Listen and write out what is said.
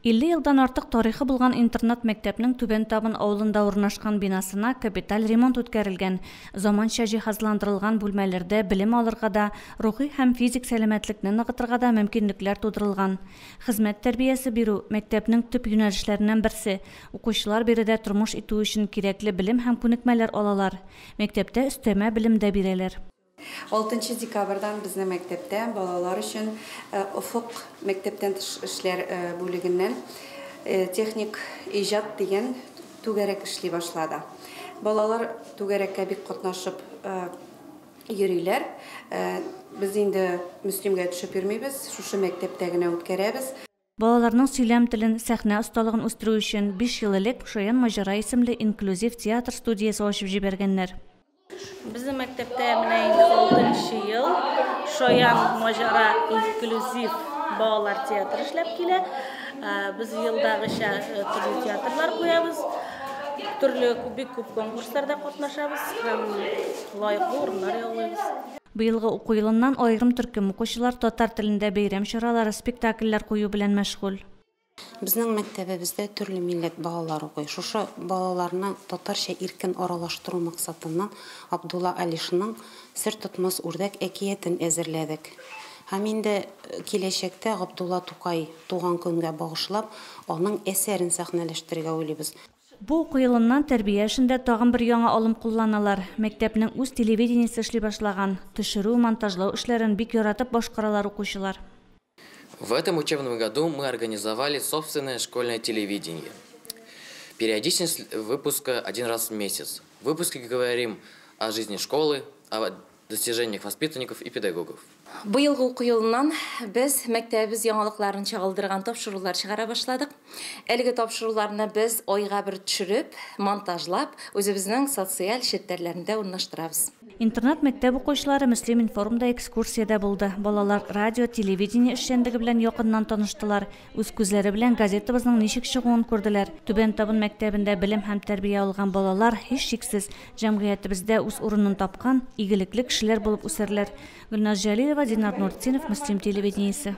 50 yıldan артык тарихы булган интернат мәктәпнең Түбән Табын авылында урнашкан бинасына капиталь ремонт үткәрелгән. Заманча җиһазландырылган бүлмәләрдә белем алырга да, рухи һәм физик сәламәтлекне ныгытырга да мөмкинлекләр тудырылган. Хезмәт тәрбиясе бирү мәктәпнең төп юнәлешләреннән берсе. Укучылар биредә тормыш итү өчен кирәкле белем һәм күнекмәләр алалар. Мәктәптә өстәмә белем дә бирәләр. 6 декабрьдан безнең мәктәптә балалар өчен Офык мәктәптән тыш эшләр бүлегеннән техник иҗат дигән түгәрәк эшли башлады. Балалар түгәрәккә бик катнашып йөриләр. Без инде Мөслимгә төшеп йөрмибез, шушы мәктәптә генә үткәрәбез. Балаларның сөйләм телен, сәхнә осталыгын үстерү өчен 5 ел элек Шаян Маҗара исемле инклюзив театр студиясе ачып җибәргәннәр. Bizim məktəbdə mənə 6-cı yıl Şoyan Majara İnklüziv Bağlar Teatrı işləb kilə. Biz yıldağışa türlü teatrlar qoyabız. Türlü bik күп konkurslarda qatnaşabız. Həm layıqlı orunlar yollayız. Быелгы уку йылыннан айрым төркем укучылар татар телендә бәйрәм чаралары, спектакльләр кую белән мәшгуль. Безнең мәктәбебездә төрле милләт балалар укый. Шушы балаларны татарча иркен аралаштыру максатыннан Абдулла Алишның Сер тотмас үрдәк әкиятен әзерләдек. Һәм инде киләчәктә Абдулла Тукай туган көнгә багышлап, аның әсәрен сәхнәләштерергә уйлыйбыз. Бу уку йылыннан тәрбия эшендә тагын бер яңа алым кулланалар. Мәктәпнең үз телевидениесе эшли башлаган. Төшерү, монтажлау эшләрен бик яратып башкаралар укучылар. В этом учебном году мы организовали собственное школьное телевидение. Периодичность выпуска 1 раз в месяц. В выпуске говорим о жизни школы, о достижениях воспитанников и педагогов. Быелгы уку йылыннан без мәктәбебез яңалыкларын чагылдырган тапшырулар чыгара башладык. Әлеге тапшыруларны без айга бер төшереп, монтажлап, үзебезнең социаль челтәрләрендә урнаштырабыз. Интернат мәктәп укучылары Мөслим информда экскурсиядә булды. Балалар радио, телевидение эшчәнлеге белән якыннан таныштылар. Үз күзләре белән газетабызның ничек чыгуын күрделәр. Түбән Табын мәктәбендә белем һәм тәрбия алган балалар һич шиксез җәмгыятебездә үз урынын тапкан, игелекле кешеләр булып үсәрләр. Гөлназ Җәлилова, Динар Нуртдинов, Мөслим телевидениесе.